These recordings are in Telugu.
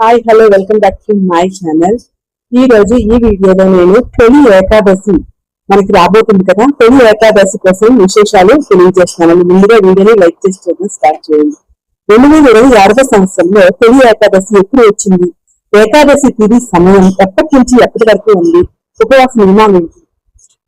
Hi hello welcome back to my channel. ఈ రోజు ఈ వీడియోలో నేను తొలి ఏకాదశి మనకి రాబోతుంది కదా, తొలి ఏకాదశి కోసం విశేషాలు తెలియజేస్తున్నాను. ముందుగా వీడియోని లైక్ చేసి చూడడం స్టార్ట్ చేయండి. 2026 సంవత్సరంలో తొలి ఏకాదశి ఎప్పుడు వచ్చింది, ఏకాదశి తిథి సమయం ఎప్పటి నుంచి ఎప్పటి వరకు ఉంది, ఉపవాస నియమాలు ఏంటి,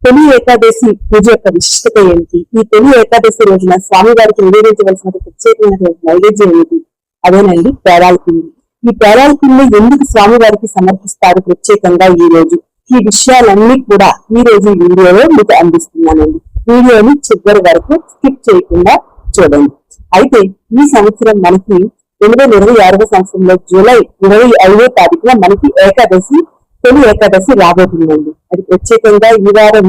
తొలి ఏకాదశి పూజ యొక్క విశిష్టత ఏంటి, ఈ తొలి ఏకాదశి రోజున స్వామివారికి నివేదించవలసిన ప్రత్యేకమైనటువంటి నైవేద్యం ఏంటి, అదేనండి పేరాల పిండి. ఈ పేరాల పిండి ఎందుకు స్వామివారికి సమర్పిస్తారు ప్రత్యేకంగా ఈ రోజు, ఈ విషయాలన్నీ కూడా ఈ రోజు ఈ వీడియోలో మీకు అందిస్తున్నానండి. వీడియోని చివరి వరకు స్కిప్ చేయకుండా చూడండి. అయితే ఈ సంవత్సరం మనకి 2026 సంవత్సరంలో జూలై 25వ తారీఖున మనకి ఏకాదశి, తొలి ఏకాదశి రాబోతుందండి. అది ప్రత్యేకంగా ఈ వారం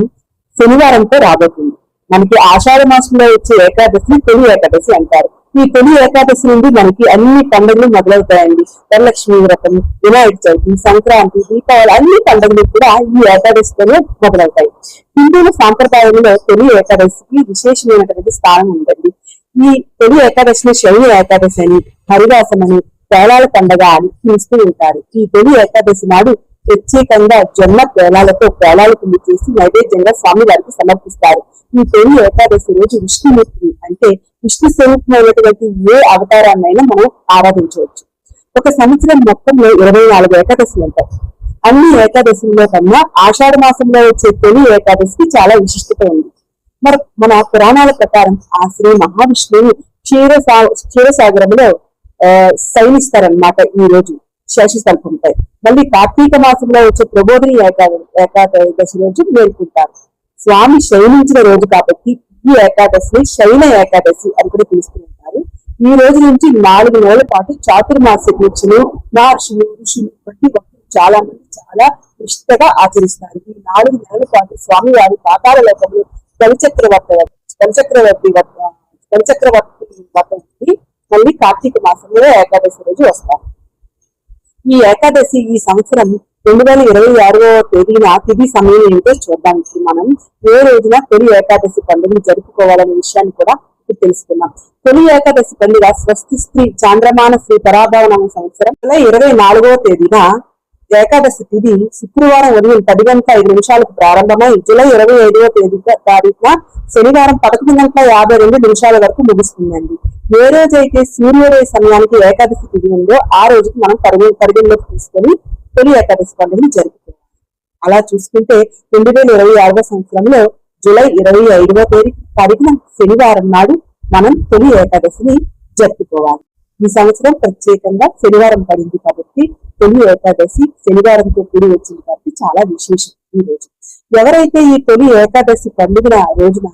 శనివారంతో రాబోతుంది. మనకి ఆషాఢ మాసంలో వచ్చే ఏకాదశిని తొలి ఏకాదశి అంటారు. ఈ తొలి ఏకాదశి నుండి మనకి అన్ని పండుగలు మొదలవుతాయండి. వరలక్ష్మి వ్రతం, వినాయక చవితి, సంక్రాంతి, దీపావళి అన్ని పండుగలు కూడా ఈ ఏకాదశితోనే మొదలవుతాయి. హిందువుల సాంప్రదాయంలో తొలి ఏకాదశికి విశేషమైనటువంటి స్థానం ఉందండి. ఈ తొలి ఏకాదశిని శయన ఏకాదశి అని, హరివాసం అని, పేలాల పండగ అని పిలుస్తూ ఉంటారు. ఈ తొలి ఏకాదశి నాడు ప్రత్యేకంగా జొన్న పేలాలతో పేలాలు పిండి చేసి నైవేద్యంగా స్వామి వారికి సమర్పిస్తారు. ఈ తొలి ఏకాదశి రోజు విష్ణుమూర్తిని అంటే విష్ణు స్వరూపమైనటువంటి ఏ అవతారాన్నైనా మనం ఆరాధించవచ్చు. ఒక సంవత్సరం మొత్తంలో 24 ఏకాదశులు ఉంటాయి. అన్ని ఏకాదశుల్లో కన్నా ఆషాఢ మాసంలో వచ్చే తొలి ఏకాదశికి చాలా విశిష్టత ఉంది. మరి మన పురాణాల ప్రకారం ఆ శ్రీ మహావిష్ణువు క్షీరసాగరంలో శయనిస్తారనమాట ఈ రోజు శేషశల్పంపై. మళ్ళీ కార్తీక మాసంలో వచ్చే ప్రబోధిని ఏకాదశి రోజు మేల్కుంటారు. స్వామి శయనించిన రోజు కాబట్టి ఈ ఏకాదశిని శయన ఏకాదశి అని కూడా పిలుస్తుంటారు. ఈ రోజు నుంచి 4 నెలల పాటు చాతుర్మాస దీక్షలు మహర్షులు, ఋషులు ప్రతి ఒక్కరు చాలా మంది చాలా నిష్ఠగా ఆచరిస్తారు. ఈ 4 నెలల పాటు స్వామి వారి పాతాళ లోకంలో బలిచక్రవర్తి వ్రతం మళ్ళీ కార్తీక మాసంలో ఏకాదశి రోజు వస్తారు. ఈ ఏకాదశి ఈ సంవత్సరం 2026వ తేదీన తిథి సమయం ఏమిటో చూద్దాం. మనం ఏ రోజున తొలి ఏకాదశి పండుగను జరుపుకోవాలనే విషయాన్ని కూడా ఇప్పుడు తెలుసుకున్నాం. తొలి ఏకాదశి పండుగ స్వస్తి శ్రీ చాంద్రమాన శ్రీ పరాభవనామ సంవత్సరం 24వ తేదీన ఏకాదశి తిథి శుక్రవారం ఉదయం 10:05 ప్రారంభమై జూలై 25వ తారీఖున శనివారం 11:52 వరకు ముగుస్తుందండి. ఏ రోజైతే సూర్యోదయ సమయానికి ఏకాదశి తిథి ఉందో ఆ రోజుకి మనం పరిగణలోకి తీసుకొని తొలి ఏకాదశి పండుగను జరుపుకోవాలి. అలా చూసుకుంటే 2026వ సంవత్సరంలో జూలై 25వ తారీఖున శనివారం నాడు మనం తొలి ఏకాదశిని జరుపుకోవాలి. ఈ సంవత్సరం ప్రత్యేకంగా శనివారం పడింది కాబట్టి తొలి ఏకాదశి శనివారంతో కూడి వచ్చింది కాబట్టి చాలా విశేషం ఈ రోజు. ఎవరైతే ఈ తొలి ఏకాదశి పండుగ రోజున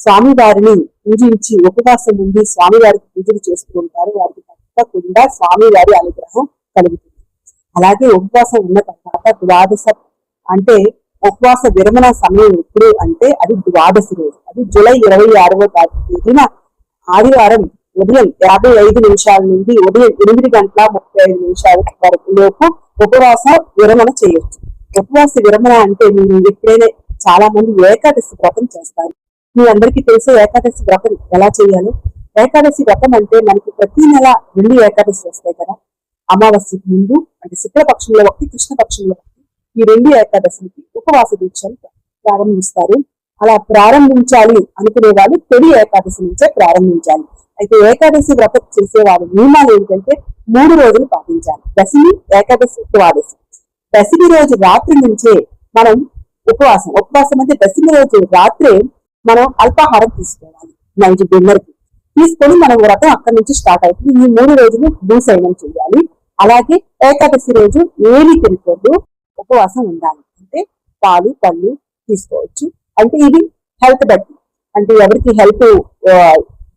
స్వామివారిని పూజించి ఉపవాసం ఉండి స్వామివారికి పూజలు చేస్తూ ఉంటారు, వారికి తప్పకుండా స్వామివారి అనుగ్రహం కలుగుతుంది. అలాగే ఉపవాసం ఉన్న తర్వాత ద్వాదశ అంటే ఉపవాస విరమణ సమయం ఎప్పుడు అంటే అది ద్వాదశి రోజు. అది జూలై 26వ తేదీన ఆదివారం ఉదయం 55 నుండి ఉదయం 8:35 వరకు లోపు ఉపవాస విరమణ చేయొచ్చు. ఉపవాస విరమణ అంటే మీరు ఎప్పుడైనా చాలా మంది ఏకాదశి వ్రతం చేస్తారు. మీ అందరికీ తెలిసే ఏకాదశి వ్రతం ఎలా చేయాలో. ఏకాదశి వ్రతం అంటే మనకి ప్రతి నెల 2 ఏకాదశి వస్తాయి కదా, అమావాస్యకి ముందు అంటే శుక్లపక్షంలో ఒకటి, కృష్ణపక్షంలో ఒకటి. ఈ 2 ఏకాదశికి ఉపవాస దీక్షలు ప్రారంభిస్తారు. అలా ప్రారంభించాలి అనుకునే వాళ్ళు తొలి ఏకాదశి నుంచే ప్రారంభించాలి. అయితే ఏకాదశి వ్రతం చేసేవారు నియమాలు ఏంటంటే 3 రోజులు పాటించాలి. దశమి, ఏకాదశి, ద్వాదశి. దశమి రోజు రాత్రి నుంచే మనం ఉపవాసం అంటే దశమి రోజు రాత్రే మనం అల్పాహారం తీసుకోవాలి. నైట్ డిన్నర్ కి తీసుకొని మనం వ్రతం అక్కడి నుంచి స్టార్ట్ అవుతుంది. ఈ 3 రోజులు భూసయనం చేయాలి. అలాగే ఏకాదశి రోజు ఏమీ తినకూడదు, ఉపవాసం ఉండాలి. అంటే పాలు, పళ్ళు తీసుకోవచ్చు. అంటే ఇది హెల్త్ బట్టి, అంటే ఎవరికి హెల్త్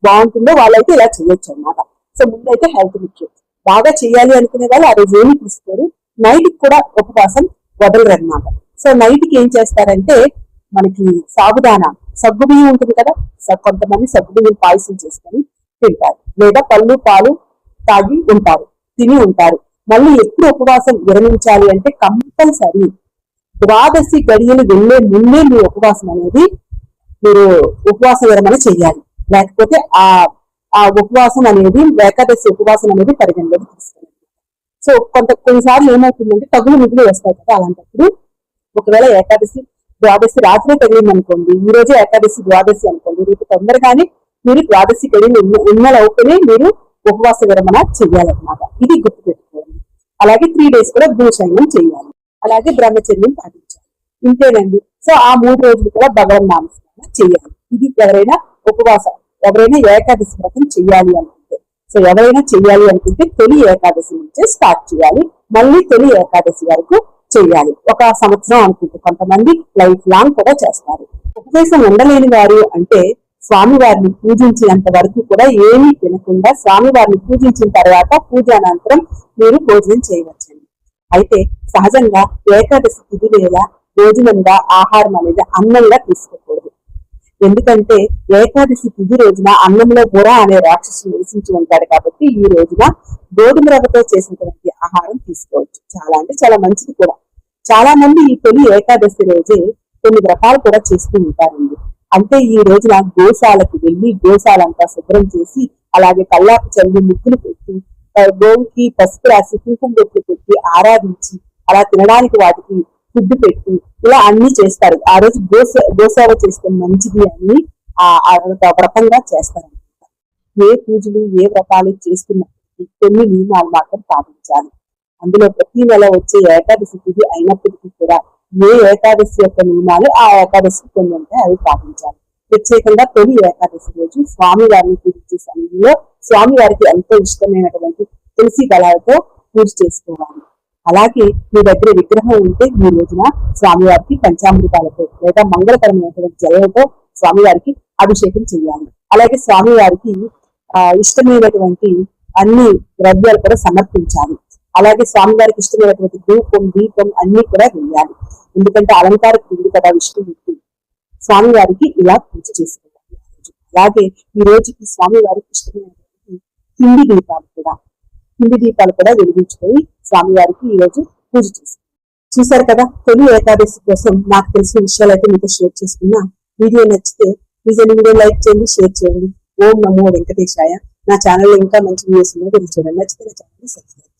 బాగుంటుందో వాళ్ళైతే ఇలా చేయొచ్చు అన్నమాట. సో ముందైతే హెల్త్ ముఖ్యం. బాగా చేయాలి అనుకునే వాళ్ళు ఆ రోజు ఏమి తీసుకోరు. నైట్ కూడా ఉపవాసం వదలరు అన్నమాట. సో నైట్ కి ఏం చేస్తారంటే మనకి సాబుదానా, సగ్గుబియ్యం ఉంటుంది కదా, కొంతమంది సగ్గుబియ్యం పాయసం చేసుకొని తింటారు, లేదా పళ్ళు పాలు తాగి ఉంటారు, తిని ఉంటారు. మళ్ళీ ఎప్పుడు ఉపవాసం విరమించాలి అంటే కంపల్సరీ ద్వాదశి గడియలు వెళ్లే ముందే మీ ఉపవాసం అనేది మీరు ఉపవాస విరమణ చెయ్యాలి. లేకపోతే ఆ ఉపవాసం అనేది ఏకాదశి ఉపవాసం అనేది పరిగణలోకి తీసుకెళ్ళాలి. సో కొన్నిసార్లు ఏమవుతుందంటే తగులు మిగులు వస్తాయి కదా, అలాంటప్పుడు ఒకవేళ ఏకాదశి ద్వాదశి రాత్రే తగిలింది అనుకోండి, ఈ రోజు ఏకాదశి ద్వాదశి అనుకోండి, రేపు తొందరగానే మీరు ద్వాదశి తగిలి ఉన్నలవుతూనే మీరు ఉపవాస విరమణ చెయ్యాలన్నమాట. ఇది గుర్తుపెట్టుకోండి. అలాగే 3 days కూడా భూషయనం చేయాలి, అలాగే బ్రహ్మచర్యం పాటించాలి. ఇంతేనండి. సో ఆ 3 రోజులు కూడా భగవన్ నామస్మరణ చేయాలి. ఇది ఎవరైనా ఏకాదశి వ్రతం చెయ్యాలి అనుకుంటే, సో ఎవరైనా చెయ్యాలి అనుకుంటే తొలి ఏకాదశి నుంచే స్టార్ట్ చేయాలి, మళ్ళీ తొలి ఏకాదశి వరకు చెయ్యాలి. ఒక సంవత్సరం అనుకుంటే, కొంతమంది లైఫ్ లాంగ్ కూడా చేస్తారు. ఉపదేశం ఉండలేని వారు అంటే స్వామివారిని పూజించినంత వరకు కూడా ఏమీ తినకుండా స్వామివారిని పూజించిన తర్వాత పూజానంతరం మీరు భోజనం చేయవచ్చండి. అయితే సహజంగా ఏకాదశి తిథి వేళ భోజనంగా ఆహారం అనేది అన్నంగా తీసుకోకూడదు. ఎందుకంటే ఏకాదశి తిథి రోజున అన్నంలో బుర అనే రాక్షసుడు నివసించి ఉంటాడు కాబట్టి ఈ రోజున గోధుమ రవ్వతో చేసినటువంటి ఆహారం తీసుకోవచ్చు. చాలా అంటే చాలా మంచిది కూడా. చాలా మంది ఈ తొలి ఏకాదశి రోజే కొన్ని వ్రతాలు కూడా చేస్తూ ఉంటారండి. అంటే ఈ రోజున గోశాలకు వెళ్లి గోశాలంతా శుభ్రం చేసి, అలాగే కల్లాపు చల్లి ముక్కులు పెట్టి, గోవుకి పసుపు రాసి కుంకుమ బొట్లు పెట్టి ఆరాధించి, అలా తినడానికి వాటికి ఫుడ్ పెట్టి ఇలా అన్ని చేస్తారు. ఆ రోజు గోసేవ చేస్తే మంచిది అని వ్రతంగా చేస్తారనమాట. ఏ పూజలు ఏ వ్రతాలు చేస్తున్నప్పటికీ కొన్ని నియమాలు మాత్రం పాటించాలి. అందులో ప్రతి నెల వచ్చే ఏకాదశి తిథి అయినప్పటికీ కూడా ఏ ఏకాదశి యొక్క నియమాలు ఆ ఏకాదశి కొన్ని ఉంటాయి, అవి పాటించాలి. ప్రత్యేకంగా తొలి ఏకాదశి రోజు స్వామివారిని పూజించే సమయంలో స్వామివారికి ఎంతో ఇష్టమైనటువంటి తులసి దళాలతో పూజ చేసుకోవాలి. అలాగే మీ దగ్గర విగ్రహం ఉంటే ఈ రోజున స్వామివారికి పంచామృతాలతో లేదా మంగళకరమైనటువంటి జలంతో స్వామివారికి అభిషేకం చేయాలి. అలాగే స్వామివారికి ఇష్టమైనటువంటి అన్ని ద్రవ్యాలు కూడా సమర్పించాలి. అలాగే స్వామివారికి ఇష్టమైనటువంటి ధూపం దీపం అన్ని కూడా వేయాలి. ఎందుకంటే అలంకార పిండి కదా విష్ణుమూర్తి, స్వామివారికి ఇలా పూజ చేసుకోవాలి. అలాగే ఈ రోజుకి స్వామివారికి ఇష్టమైనటువంటి పిండి దీపాలు కూడా వెలిగించుకొని స్వామివారికి ఈ రోజు పూజ చేస్తారు. చూసారు కదా, తొలి ఏకాదశి కోసం నాకు తెలిసిన విషయాలు అయితే మీతో షేర్ చేసుకున్నా. వీడియో నచ్చితే ప్లీజ్ వీడియో లైక్ చేయండి, షేర్ చేయండి. ఓం నమో వెంకటేశాయ. నా ఛానల్లో ఇంకా మంచి వీడియోస్ ఉన్నాయి, చూడండి. నచ్చితే నా ఛానల్ సబ్స్క్రైబ్